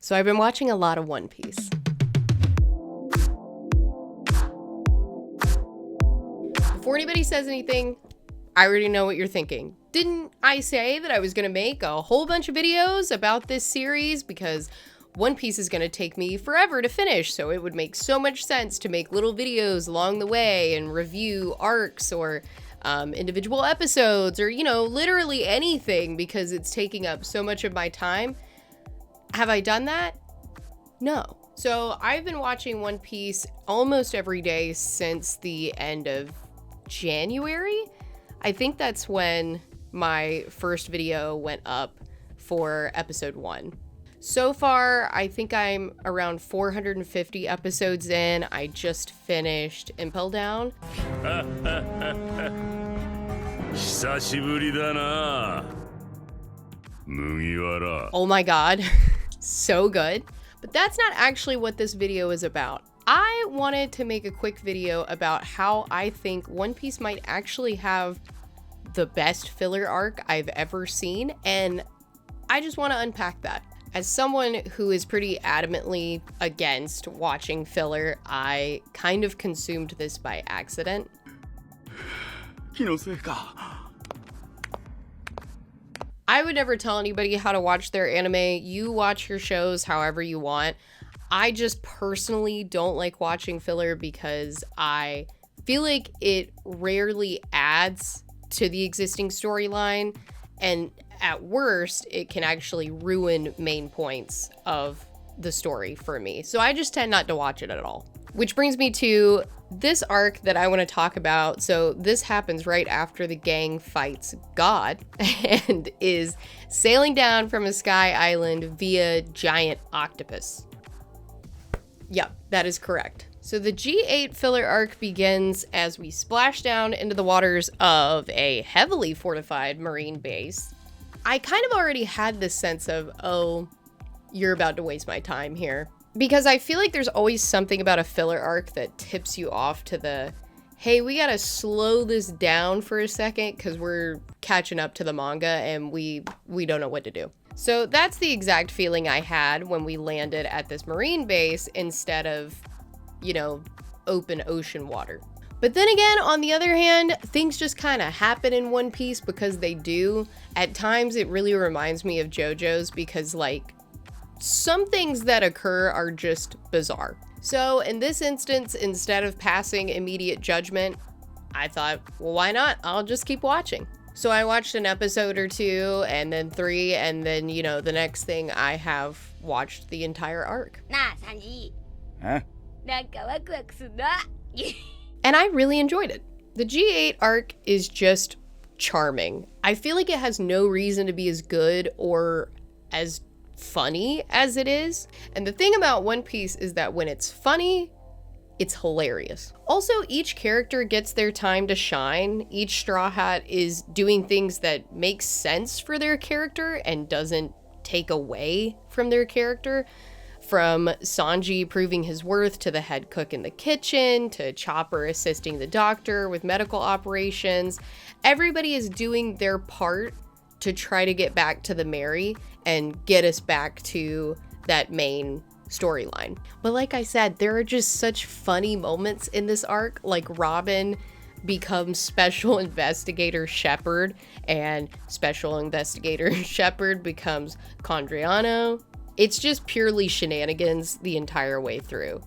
So I've been watching a lot of One Piece. Before anybody says anything, I already know what you're thinking. Didn't I say that I was gonna make a whole bunch of videos about this series because One Piece is gonna take me forever to finish, so it would make so much sense to make little videos along the way and review arcs or individual episodes or, you know, literally anything because it's taking up so much of my time. Have I done that? No. So I've been watching One Piece almost every day since the end of January. I think that's when my first video went up for episode 1. So far, I think I'm around 450 episodes in. I just finished Impel Down. Oh my god, so good. But that's not actually what this video is about. I wanted to make a quick video about how I think One Piece might actually have the best filler arc I've ever seen, and I just want to unpack that. As someone who is pretty adamantly against watching filler, I kind of consumed this by accident. I would never tell anybody how to watch their anime. You watch your shows however you want. I just personally don't like watching filler because I feel like it rarely adds to the existing storyline, and at worst, it can actually ruin main points of the story for me. So I just tend not to watch it at all. Which brings me to this arc that I want to talk about. So this happens right after the gang fights God and is sailing down from a sky island via giant octopus. Yep, that is correct. So the G-8 filler arc begins as we splash down into the waters of a heavily fortified marine base. I kind of already had this sense of, oh, you're about to waste my time here. Because I feel like there's always something about a filler arc that tips you off to the, hey, we gotta slow this down for a second because we're catching up to the manga and we don't know what to do. So that's the exact feeling I had when we landed at this marine base instead of, you know, open ocean water. But then again, on the other hand, things just kind of happen in One Piece because they do. At times, it really reminds me of JoJo's because, like, some things that occur are just bizarre. So in this instance, instead of passing immediate judgment, I thought, well, why not? I'll just keep watching. So I watched an episode or 2, and then 3, and then, you know, the next thing I have watched the entire arc. Huh? And I really enjoyed it. The G-8 arc is just charming. I feel like it has no reason to be as good or as funny as it is. And the thing about One Piece is that when it's funny, it's hilarious. Also, each character gets their time to shine. Each Straw Hat is doing things that make sense for their character and doesn't take away from their character. From Sanji proving his worth to the head cook in the kitchen, to Chopper assisting the doctor with medical operations. Everybody is doing their part to try to get back to the Mary and get us back to that main storyline. But like I said, there are just such funny moments in this arc, like Robin becomes Special Investigator Shepard, and Special Investigator Shepard becomes Condriano. It's just purely shenanigans the entire way through.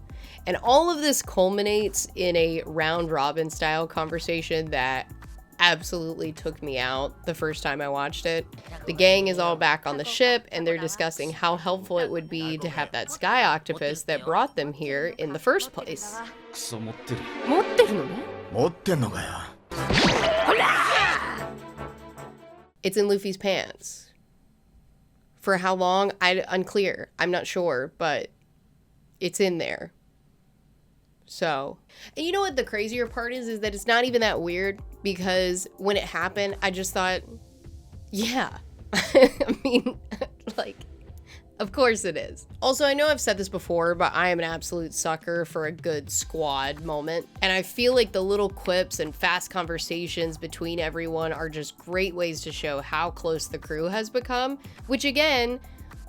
And all of this culminates in a round robin style conversation that absolutely took me out the first time I watched it. The gang is all back on the ship and they're discussing how helpful it would be to have that sky octopus that brought them here in the first place. It's in Luffy's pants. For how long? Unclear. I'm not sure, but it's in there. So, and you know what the crazier part is that it's not even that weird, because when it happened, I just thought, yeah. I mean, like, of course it is. Also, I know I've said this before, but I am an absolute sucker for a good squad moment. And I feel like the little quips and fast conversations between everyone are just great ways to show how close the crew has become, which again,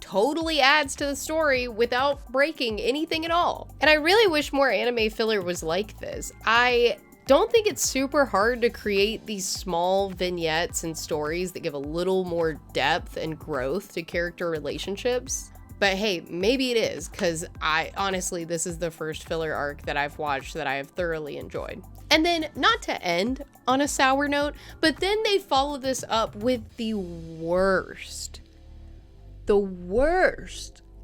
totally adds to the story without breaking anything at all. And I really wish more anime filler was like this. I don't think it's super hard to create these small vignettes and stories that give a little more depth and growth to character relationships. But hey, maybe it is, because honestly, this is the first filler arc that I've watched that I have thoroughly enjoyed. And then, not to end on a sour note, but then they follow this up with the worst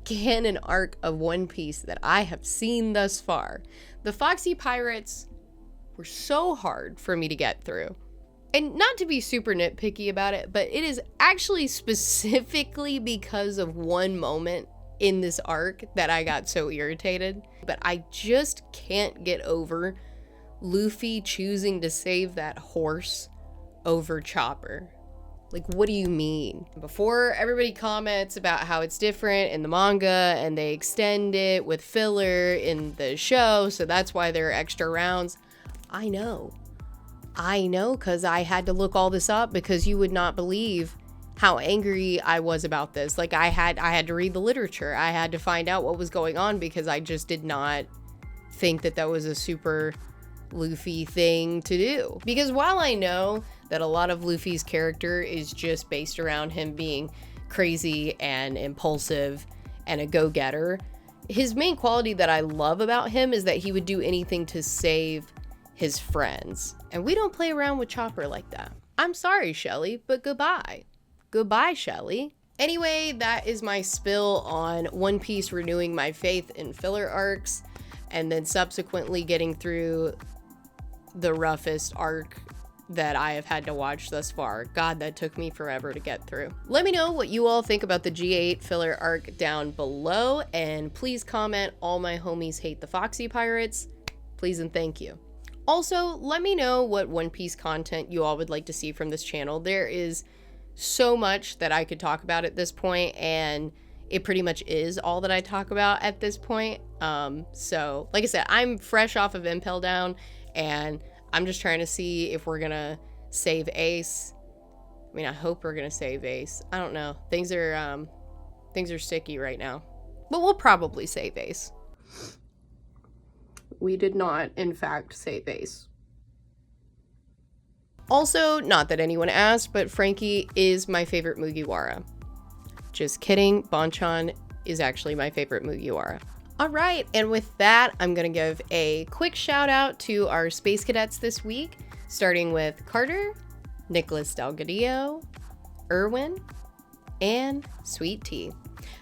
canon arc of One Piece that I have seen thus far. The Foxy Pirates were so hard for me to get through. And not to be super nitpicky about it, but it is actually specifically because of one moment in this arc that I got so irritated. But I just can't get over Luffy choosing to save that horse over Chopper. Like, what do you mean? Before everybody comments about how it's different in the manga and they extend it with filler in the show, so that's why there are extra rounds. I know, because I had to look all this up because you would not believe how angry I was about this. Like, I had to read the literature. I had to find out what was going on because I just did not think that that was a super Luffy thing to do. Because while I know that a lot of Luffy's character is just based around him being crazy and impulsive and a go-getter, his main quality that I love about him is that he would do anything to save his friends. And we don't play around with Chopper like that. I'm sorry, Shelly, but goodbye. Goodbye, Shelly. Anyway, that is my spill on One Piece renewing my faith in filler arcs and then subsequently getting through the roughest arc that I have had to watch thus far. God, that took me forever to get through. Let me know what you all think about the G-8 filler arc down below, and please comment all my homies hate the Foxy Pirates. Please and thank you. Also, let me know what One Piece content you all would like to see from this channel. There is so much that I could talk about at this point, and it pretty much is all that I talk about at this point. So, like I said, I'm fresh off of Impel Down, and I'm just trying to see if we're gonna save Ace. I mean, I hope we're gonna save Ace. I don't know. Things are sticky right now. But we'll probably save Ace. We did not, in fact, save Ace. Also, not that anyone asked, but Frankie is my favorite Mugiwara. Just kidding. Bonchan is actually my favorite Mugiwara. All right, and with that, I'm gonna give a quick shout out to our Space Cadets this week, starting with Carter, Nicholas Delgadillo, Erwin, and Sweet Tea.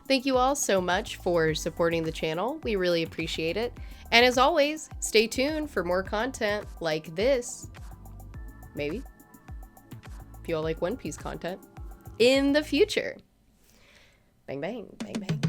Thank you all so much for supporting the channel. We really appreciate it. And as always, stay tuned for more content like this. Maybe. If you all like One Piece content in the future. Bang, bang, bang, bang.